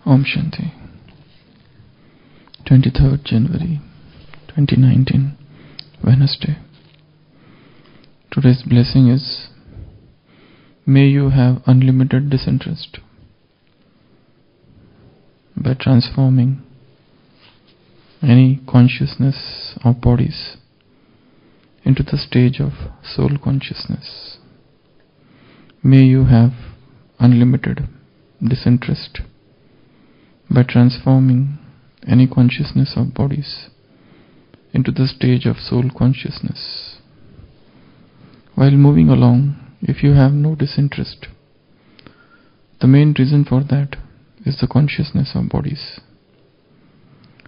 Om Shanti. 23rd January 2019, Wednesday. Today's blessing is, may you have unlimited disinterest by transforming any consciousness of bodies into the stage of soul consciousness. May you have unlimited disinterest by transforming any consciousness of bodies into the stage of soul consciousness. While moving along, if you have no disinterest, the main reason for that is the consciousness of bodies.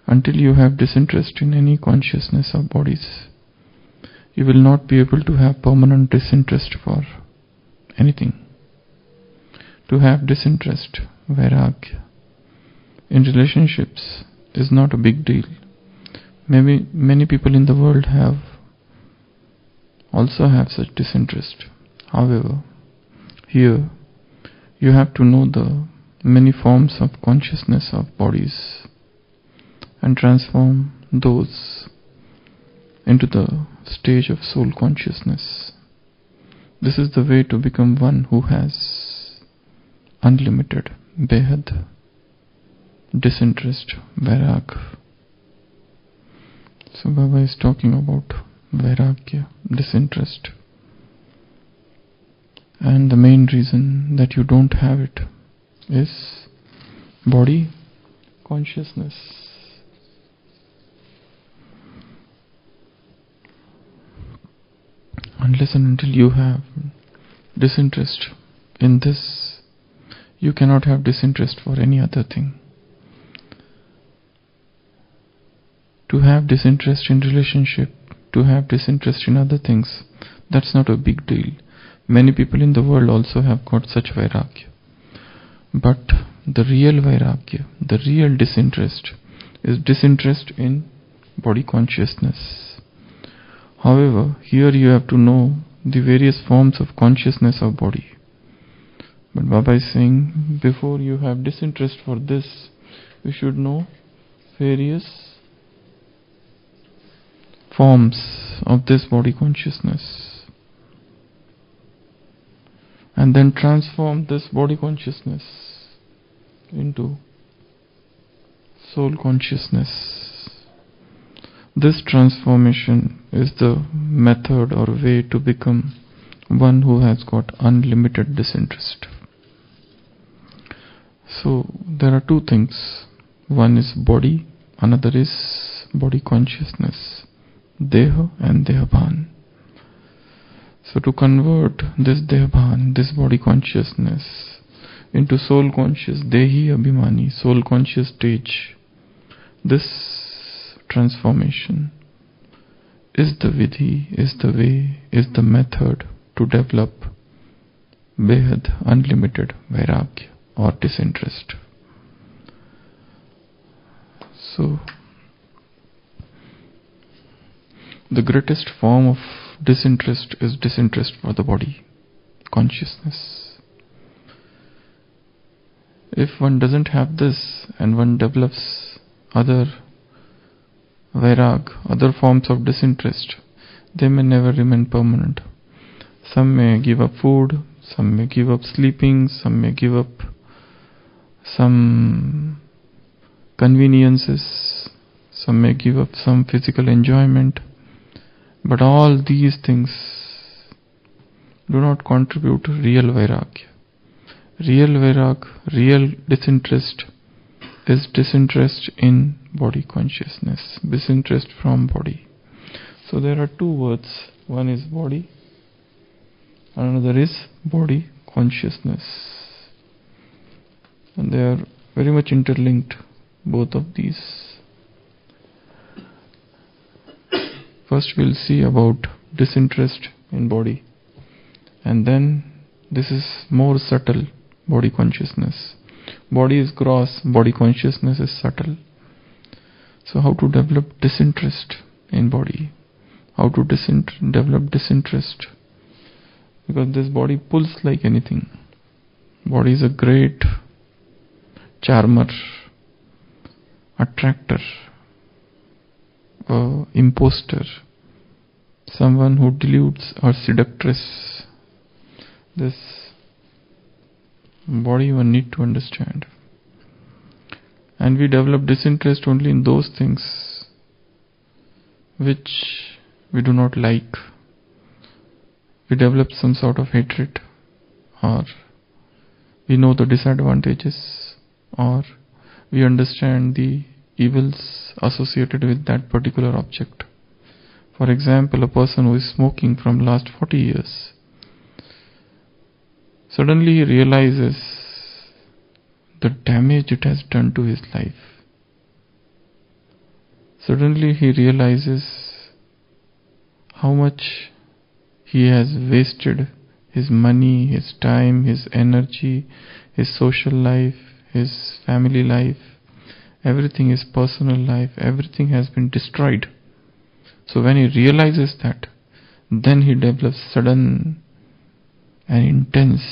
Until you have disinterest in any consciousness of bodies, you will not be able to have permanent disinterest for anything. To have disinterest, vairagya, in relationships is not a big deal. Maybe many people in the world also have such disinterest. However, here you have to know the many forms of consciousness of bodies and transform those into the stage of soul consciousness. This is the way to become one who has unlimited, behad, disinterest, vairagya. So Baba is talking about vairagya, disinterest. And the main reason that you don't have it is body consciousness. Unless and until you have disinterest in this, you cannot have disinterest for any other thing. To have disinterest in relationship, to have disinterest in other things, that's not a big deal. Many people in the world also have got such vairagya. But the real vairagya, the real disinterest, is disinterest in body consciousness. However, here you have to know the various forms of consciousness of body. But Baba is saying, before you have disinterest for this, you should know various forms of this body consciousness, and then transform this body consciousness into soul consciousness. This transformation is the method or way to become one who has got unlimited disinterest. So there are two things. One is body, another is body consciousness. Deha and Dehabhan. So to convert this Dehabhan, this body consciousness, into soul conscious, Dehi Abhimani, soul conscious stage, this transformation is the vidhi, is the way, is the method to develop behad, unlimited vairagya or disinterest. So the greatest form of disinterest is disinterest for the body consciousness. If one doesn't have this and one develops other vairag, other forms of disinterest, they may never remain permanent. Some may give up food, some may give up sleeping, some may give up some conveniences, some may give up some physical enjoyment. But all these things do not contribute to real vairagya. Real vairagya, real disinterest is disinterest in body consciousness, disinterest from body. So there are two words. One is body, another is body consciousness. And they are very much interlinked, both of these. First we'll see about disinterest in body, and then this is more subtle, body consciousness. Body is gross, body consciousness is subtle. So how to develop disinterest in body? How to develop disinterest? Because this body pulls like anything. Body is a great charmer, attractor, imposter, someone who deludes, or seductress. This body one need to understand. And we develop disinterest only in those things which we do not like. We develop some sort of hatred, or we know the disadvantages, or we understand the evils associated with that particular object. For example, a person who is smoking from last 40 years, suddenly he realizes the damage it has done to his life. Suddenly he realizes how much he has wasted his money, his time, his energy, his social life, his family life, everything, his personal life, everything has been destroyed. So when he realizes that, then he develops sudden and intense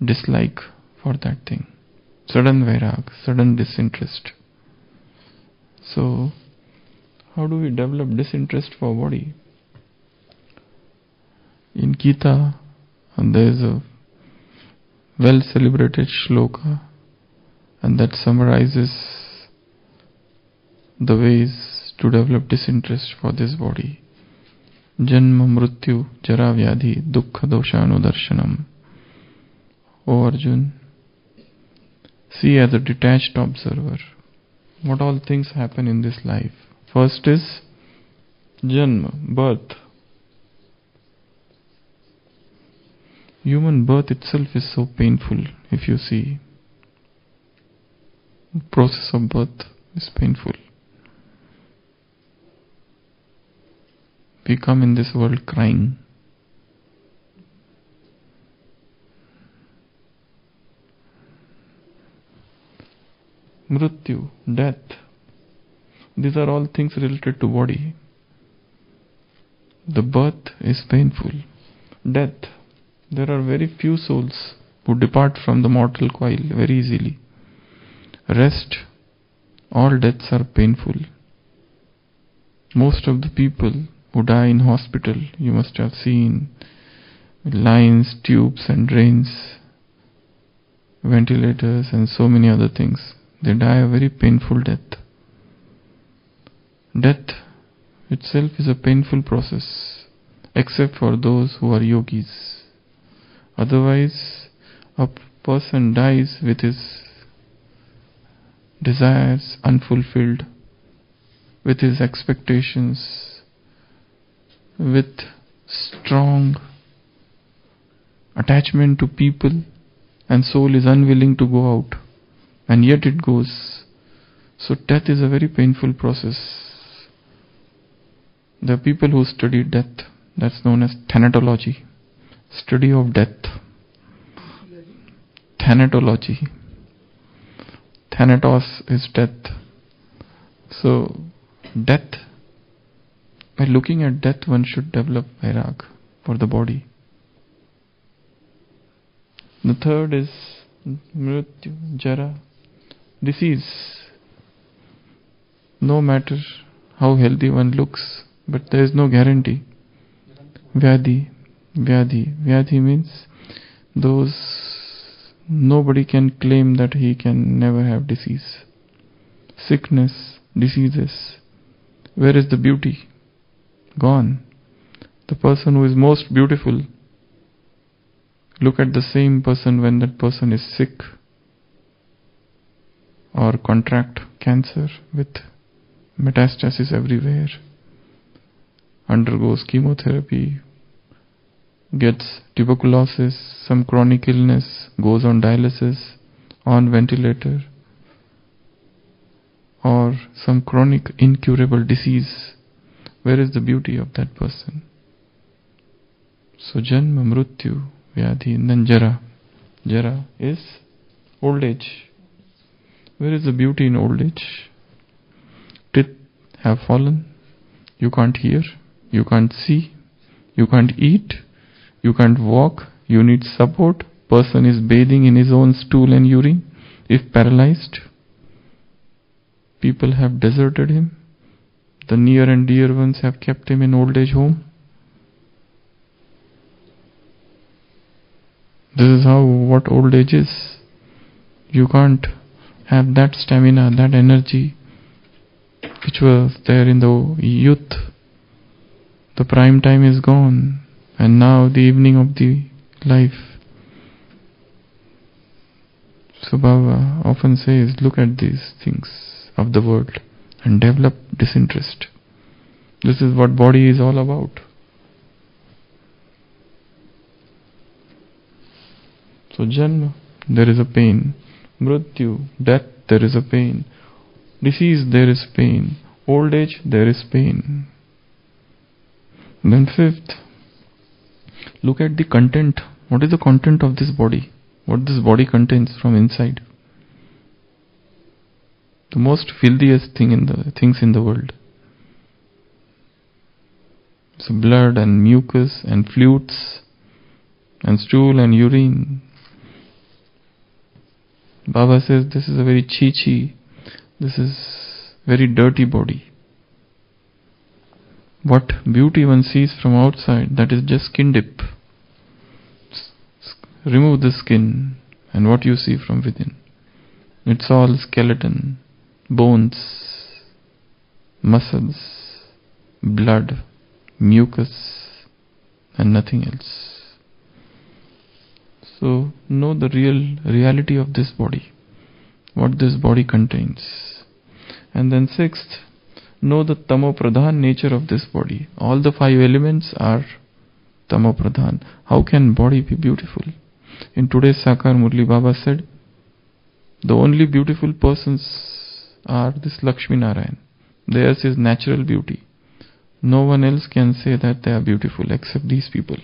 dislike for that thing. Sudden vairag, sudden disinterest. So, how do we develop disinterest for body? In Gita, there is a well celebrated shloka, and that summarizes the ways to develop disinterest for this body. Janma mrityu jara vyadhi dukkha doshanudarshanam. O Arjun, see as a detached observer what all things happen in this life. First is Janma, birth. Human birth itself is so painful. If you see, the process of birth is painful. We come in this world crying. Mrityu, death. These are all things related to body. The birth is painful. Death. There are very few souls who depart from the mortal coil very easily. Rest. All deaths are painful. Most of the people who die in hospital, you must have seen, with lines, tubes and drains, ventilators and so many other things. They die a very painful death. Death itself is a painful process, except for those who are yogis. Otherwise, a person dies with his desires unfulfilled, with his expectations, with strong attachment to people, and soul is unwilling to go out, and yet it goes. So death is a very painful process. There are people who study death. That's known as thanatology. Study of death. Thanatology. Thanatos is death. So, death, by looking at death, one should develop vairag for the body. The third is mrityu, jara, disease. No matter how healthy one looks, but there is no guarantee. Vyadhi. Vyadhi means those nobody can claim that he can never have disease. Sickness, diseases. Where is the beauty? Gone. The person who is most beautiful, look at the same person when that person is sick or contract cancer with metastasis everywhere, undergoes chemotherapy, gets tuberculosis, some chronic illness, goes on dialysis, on ventilator, or some chronic incurable disease. Where is the beauty of that person? So janma, mrityu, vyadhi, and then jara. Jara is old age. Where is the beauty in old age? Teeth have fallen. You can't hear. You can't see. You can't eat. You can't walk. You need support. Person is bathing in his own stool and urine. If paralyzed, people have deserted him. The near and dear ones have kept him in old age home. This is what old age is. You can't have that stamina, that energy which was there in the youth. The prime time is gone, and now the evening of the life. So Baba often says, look at these things of the world and develop disinterest. This is what body is all about. So Janma, there is a pain. Mrityu, death, there is a pain. Disease, there is pain. Old age, there is pain. Then fifth, look at the content. What is the content of this body? What this body contains from inside? The most filthiest things in the world. So blood and mucus and fluids and stool and urine. Baba says this is a very chi-chi. This is very dirty body. What beauty one sees from outside, that is just skin dip. Remove the skin and what you see from within. It's all skeleton, bones, muscles, blood, mucus, and nothing else. So know the reality of this body, what this body contains. And then sixth, know the tamo pradhan nature of this body. All the 5 elements are tamo pradhan. How can body be beautiful? In today's Sakar Murli, Baba said, the only beautiful persons are this Lakshmi Narayan. Theirs is natural beauty. No one else can say that they are beautiful except these people.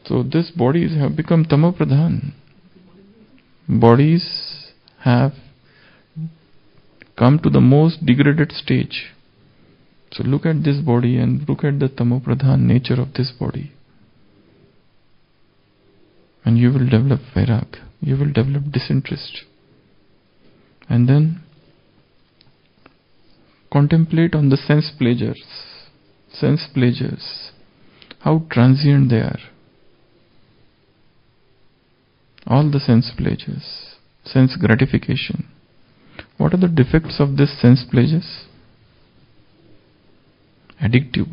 So these bodies have become tamo pradhan. Bodies have come to the most degraded stage. So look at this body and look at the tamo pradhan nature of this body. And you will develop vairag. You will develop disinterest. And then contemplate on the sense pleasures. Sense pleasures. How transient they are. All the sense pleasures. Sense gratification. What are the defects of this sense pleasures? Addictive.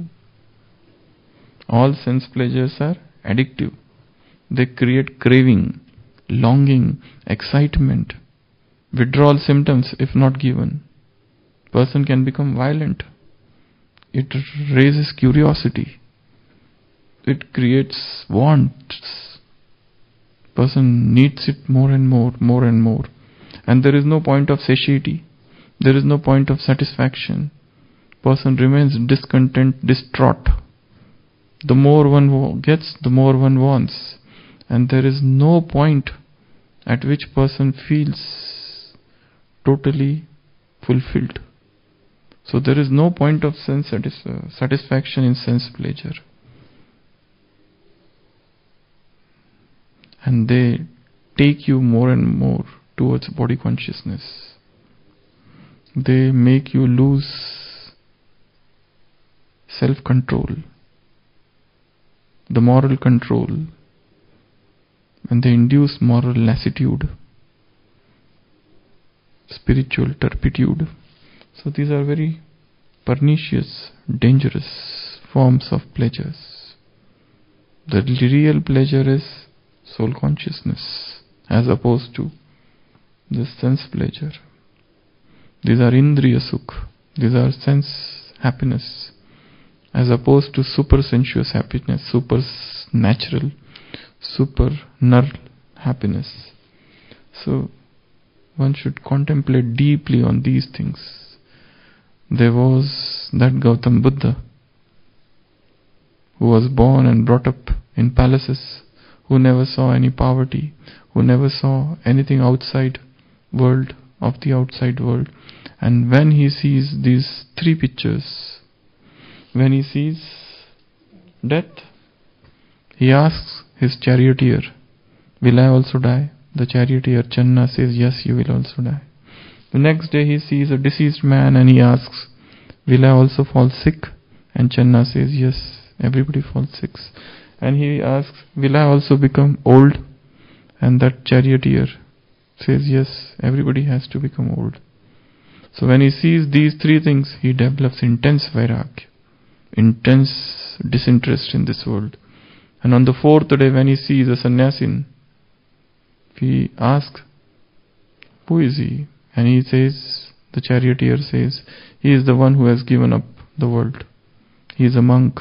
All sense pleasures are addictive. They create craving, longing, excitement, withdrawal symptoms if not given. Person can become violent. It raises curiosity. It creates wants. Person needs it more and more, more and more. And there is no point of satiety. There is no point of satisfaction. Person remains discontent, distraught. The more one gets, the more one wants. And there is no point at which person feels totally fulfilled. So there is no point of sense satisfaction in sense pleasure. And they take you more and more towards body consciousness. They make you lose self-control, the moral control, and they induce moral lassitude, spiritual turpitude. So these are very pernicious, dangerous forms of pleasures. The real pleasure is soul consciousness as opposed to this sense pleasure. These are indriya sukh. These are sense happiness as opposed to super sensuous happiness, super natural, super nal happiness. So one should contemplate deeply on these things. There was that Gautam Buddha who was born and brought up in palaces, who never saw any poverty, who never saw anything outside world, of the outside world. And when he sees these 3 pictures, when he sees death, he asks his charioteer, will I also die? The charioteer Channa says, yes, you will also die. The next day he sees a deceased man and he asks, will I also fall sick? And Channa says, yes, everybody falls sick. And he asks, will I also become old? And that charioteer says, yes, everybody has to become old. So when he sees these three things, he develops intense vairagya, intense disinterest in this world. And on the fourth day, when he sees a sannyasin, he asks, who is he? And he says, the charioteer says, he is the one who has given up the world. He is a monk,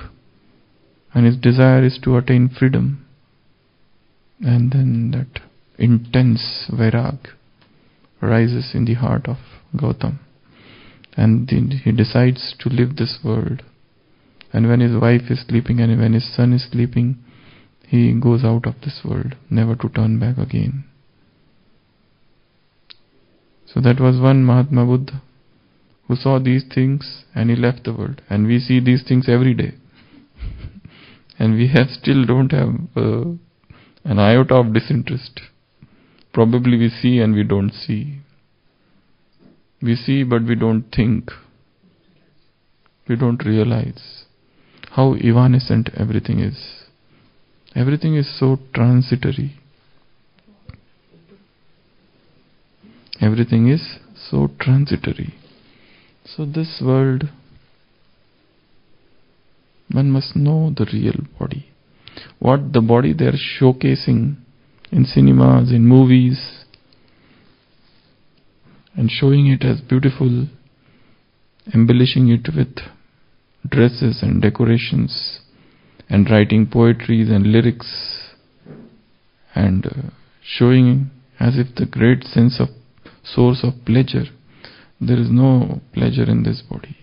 and his desire is to attain freedom. And then that intense vairagya rises in the heart of Gautam. And then he decides to leave this world. And when his wife is sleeping and when his son is sleeping, he goes out of this world, never to turn back again. So that was one Mahatma Buddha who saw these things and he left the world. And we see these things every day. And we still don't have an iota of disinterest. Probably we see and we don't see. We see but we don't think. We don't realize how evanescent everything is. Everything is so transitory. Everything is so transitory. So this world, one must know the real body. What the body they are showcasing in cinemas, in movies, and showing it as beautiful, embellishing it with dresses and decorations, and writing poetries and lyrics, and showing as if the great sense of source of pleasure. There is no pleasure in this body.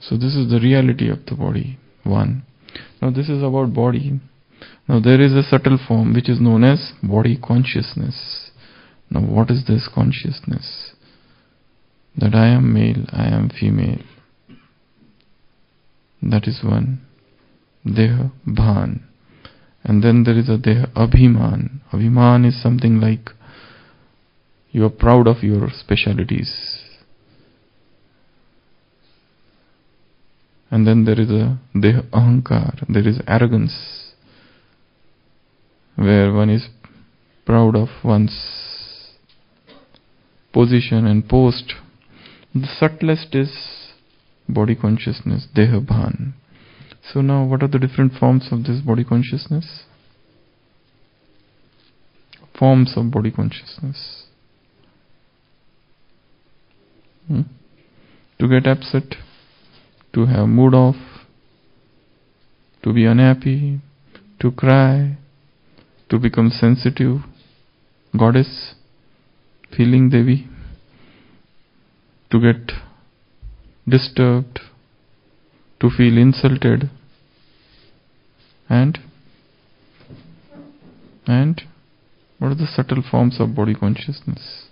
So this is the reality of the body. One. Now this is about body. Now there is a subtle form which is known as body consciousness. Now what is this consciousness? That I am male, I am female. That is one. Deha bhan. And then there is a deha abhiman. Abhiman is something like you are proud of your specialities. And then there is a deha ahankar. There is arrogance, where one is proud of one's position and post. The subtlest is body consciousness, deha bhan. So now what are the different forms of this body consciousness? Forms of body consciousness. To get upset, to have mood off, to be unhappy, to cry, to become sensitive, goddess, feeling Devi, to get disturbed, to feel insulted, and what are the subtle forms of body consciousness?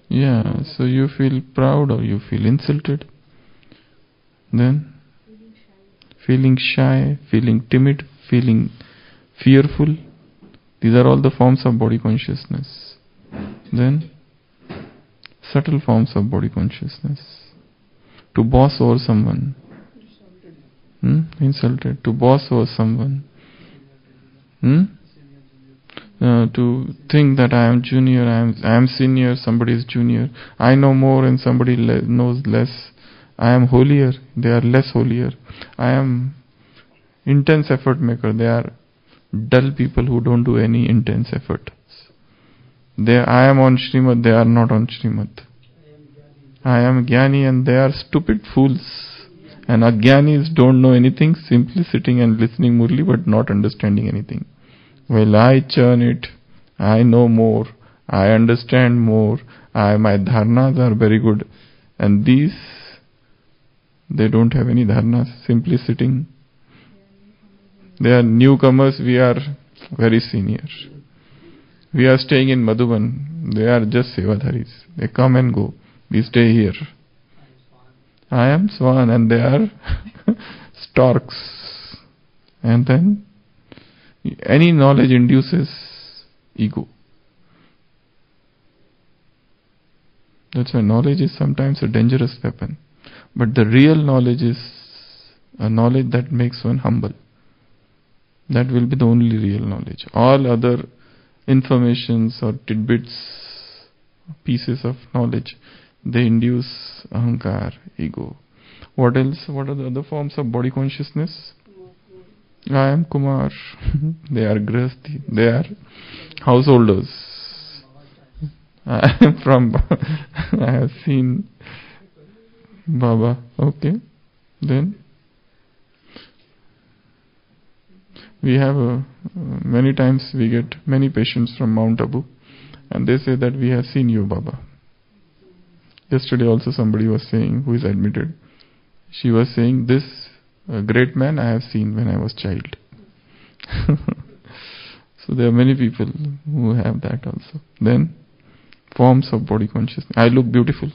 Yeah, so you feel proud or you feel insulted. Then feeling shy, feeling timid, feeling fearful. These are all the forms of body consciousness. Then subtle forms of body consciousness. To boss over someone. Insulted. To boss over someone. To think that I am junior, I am senior, somebody is junior. I know more and somebody knows less. I am holier, they are less holier. I am intense effort maker, they are dull people who don't do any intense effort. I am on Srimad, they are not on Srimad. I am Jnani and they are stupid fools. And Ajnanis don't know anything, simply sitting and listening Murli but not understanding anything. Well, I churn it, I know more, I understand more, my dharnas are very good. And these, they don't have any dharnas, simply sitting. They are newcomers, we are very senior. We are staying in Madhuban, they are just Sevadharis. They come and go, we stay here. I am Swan and they are torques, and then any knowledge induces ego. That's why knowledge is sometimes a dangerous weapon. But the real knowledge is a knowledge that makes one humble. That will be the only real knowledge. All other informations or tidbits, pieces of knowledge, they induce ahankar, ego. What else? What are the other forms of body consciousness? I am Kumar. They are grihasthi. They are householders. I am from I have seen Baba. Okay. Then we have many times we get many patients from Mount Abu, and they say that we have seen you, Baba. Yesterday also somebody was saying, who is admitted, she was saying, this great man I have seen when I was child. So there are many people who have that also. Then forms of body consciousness. I look beautiful.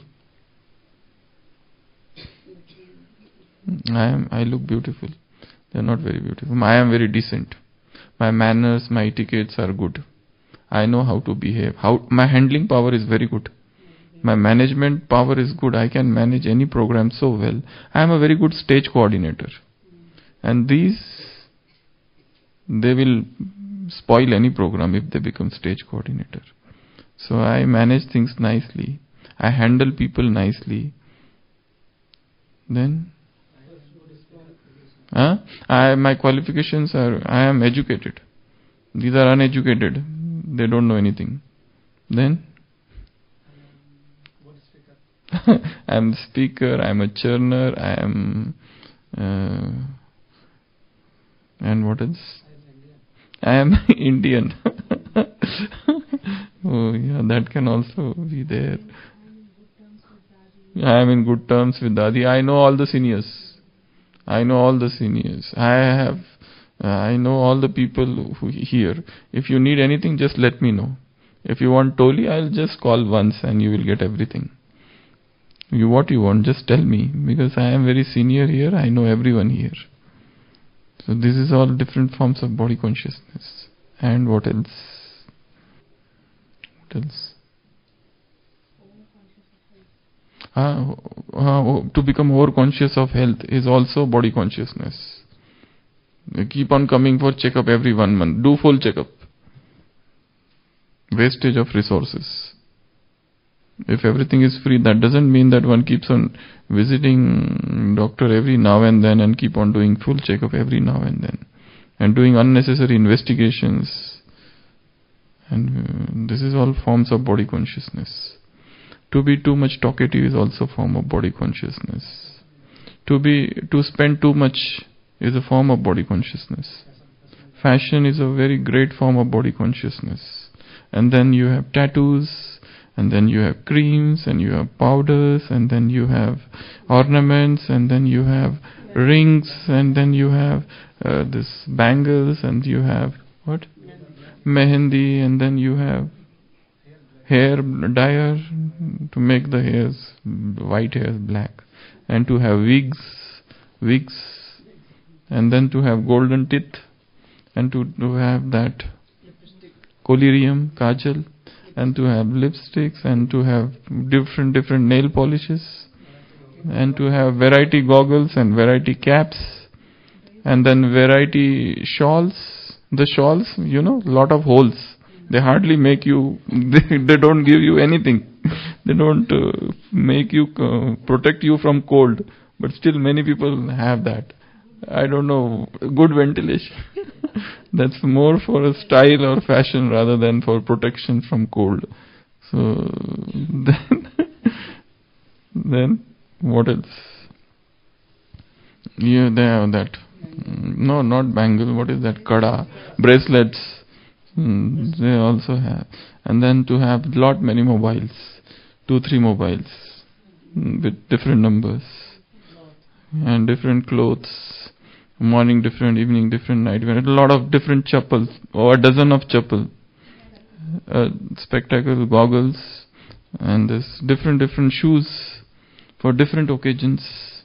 I look beautiful. They are not very beautiful. I am very decent. My manners, my etiquettes are good. I know how to behave. My handling power is very good. My management power is good. I can manage any program so well. I am a very good stage coordinator. And these, they will spoil any program if they become stage coordinator. So I manage things nicely. I handle people nicely. Then my qualifications are, I am educated. These are uneducated. They don't know anything. Then I am speaker, I am a churner, I am and what else? I am Indian. Oh yeah, that can also be there. I am in good terms with Dadi. I know all the seniors. I know all the seniors. I know all the people who here. If you need anything, just let me know. If you want Toli, I'll just call once and you will get everything. What you want, just tell me. Because I am very senior here, I know everyone here. So this is all different forms of body consciousness. And what else? What else? To become more conscious of health is also body consciousness. You keep on coming for checkup every 1 month. Do full checkup. Wastage of resources. If everything is free, that doesn't mean that one keeps on visiting doctor every now and then and keep on doing full checkup every now and then. And doing unnecessary investigations. And this is all forms of body consciousness. To be too much talkative is also a form of body consciousness. To spend too much is a form of body consciousness. Fashion is a very great form of body consciousness. And then you have tattoos, and then you have creams, and you have powders, and then you have ornaments, and then you have rings, and then you have this bangles, and you have what? Mehendi, and then you have hair dyer to make the hairs, white hairs black, and to have wigs, and then to have golden teeth, and to have that collyrium, kajal, and to have lipsticks, and to have different nail polishes, and to have variety goggles and variety caps, and then variety shawls. The shawls, lot of holes. They hardly make you, they don't give you anything. They don't make you, protect you from cold. But still many people have that. I don't know, good ventilation. That's more for a style or fashion rather than for protection from cold. So, then what else? Yeah, they have that. No, not bangle. What is that? Kada. Bracelets. They also have. And then to have many mobiles. 2-3 mobiles. With different numbers. And different clothes. Morning different, evening different, night different. A lot of different chappals. Or a dozen of chappal. Spectacle, goggles. And this different shoes. For different occasions.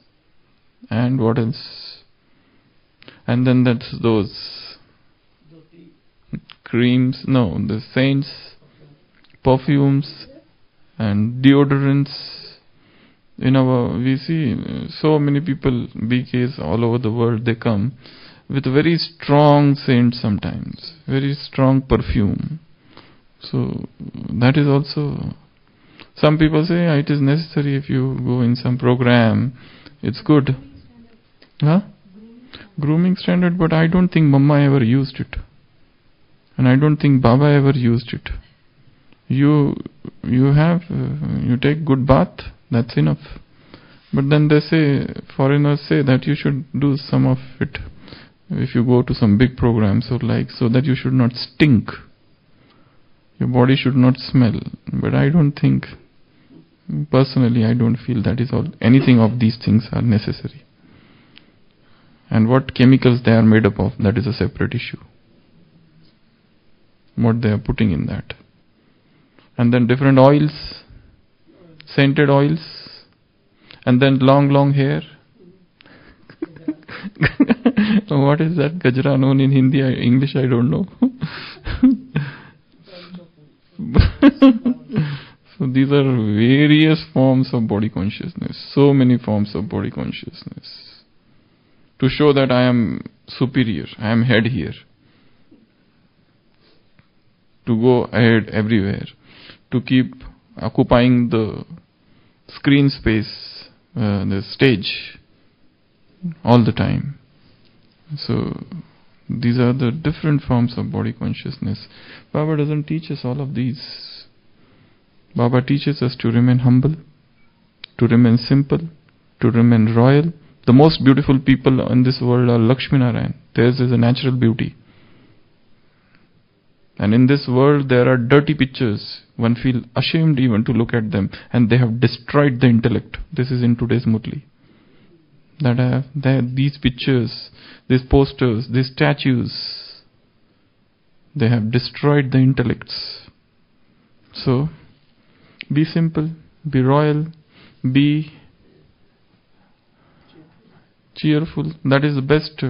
And what else? And then that's those creams, no, the saints, perfumes and deodorants. We see so many people, BKs all over the world, they come with very strong scent sometimes, very strong perfume. So that is also, some people say it is necessary if you go in some program, it's good. Huh? Grooming standard, but I don't think Mama ever used it. And I don't think Baba ever used it. You take good bath, that's enough. But then they say, foreigners say that you should do some of it if you go to some big programs or so that you should not stink. Your body should not smell. But I don't think, personally, I don't feel that is all. Anything of these things are necessary. And what chemicals they are made up of, that is a separate issue. What they are putting in that. And then different oils, scented oils, and then long hair. What is that gajra known in Hindi? English I don't know. So these are various forms of body consciousness. So many forms of body consciousness. To show that I am superior, I am head here. To go ahead everywhere. To keep occupying the screen space, the stage, all the time. So these are the different forms of body consciousness. Baba doesn't teach us all of these. Baba teaches us to remain humble, to remain simple, to remain royal. The most beautiful people in this world are Lakshmi Narayan. Theirs is a natural beauty. And in this world there are dirty pictures. One feels ashamed even to look at them. And they have destroyed the intellect. This is in today's Murli. These pictures, these posters, these statues, they have destroyed the intellects. So, be simple, be royal, be cheerful. That is the best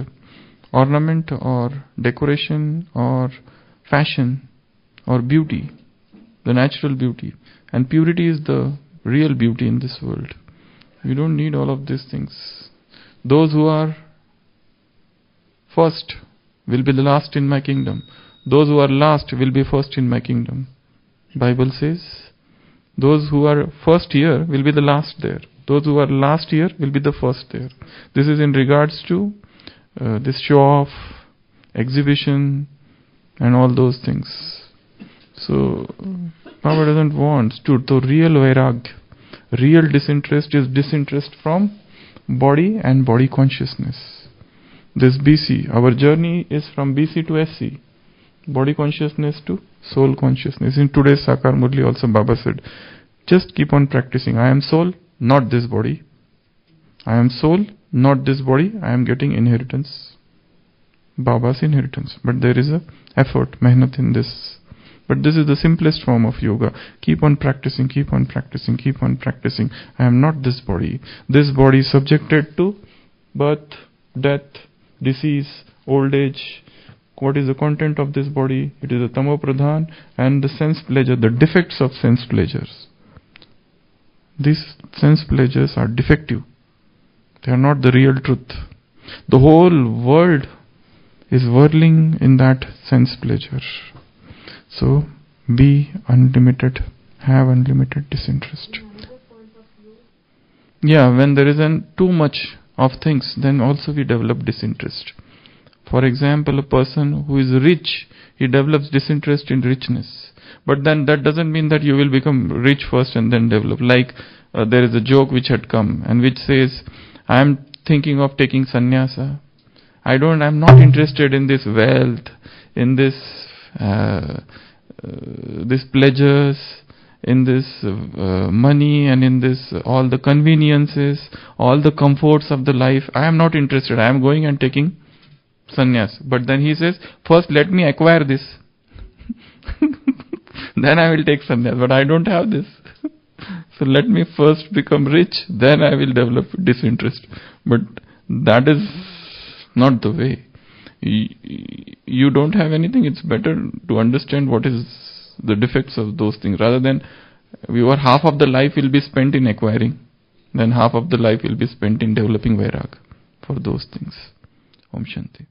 ornament or decoration or fashion or beauty, the natural beauty. And purity is the real beauty in this world. You don't need all of these things. Those who are first will be the last in my kingdom. Those who are last will be first in my kingdom. Bible says, those who are first here will be the last there. Those who are last here will be the first there. This is in regards to this show-off, exhibition, and all those things. So, Baba doesn't want to real vairagya. Real disinterest is disinterest from body and body consciousness. This BC, our journey is from BC to SC. Body consciousness to soul consciousness. In today's Sakar Murli also Baba said, just keep on practicing. I am soul, not this body. I am soul, not this body. I am getting inheritance. Baba's inheritance. But there is a effort, mehnat in this. But this is the simplest form of yoga. Keep on practicing, keep on practicing, keep on practicing. I am not this body. This body is subjected to birth, death, disease, old age. What is the content of this body? It is a tamo pradhan and the sense pleasure, the defects of sense pleasures. These sense pleasures are defective. They are not the real truth. The whole world is whirling in that sense pleasure. So, be unlimited, have unlimited disinterest. Yeah, when there isn't too much of things, then also we develop disinterest. For example, a person who is rich, he develops disinterest in richness. But then that doesn't mean that you will become rich first and then develop. Like there is a joke which had come and which says, I am thinking of taking sannyasa. I'm not interested in this wealth, in this pleasures, in this money and in this all the conveniences, all the comforts of the life. I am not interested. I am going and taking sannyas. But then he says, first let me acquire this. Then I will take sannyas. But I don't have this. So let me first become rich, then I will develop disinterest. But that is not the way. you don't have anything, it's better to understand what is the defects of those things, rather than your half of the life will be spent in acquiring, then half of the life will be spent in developing vairag for those things. Om Shanti.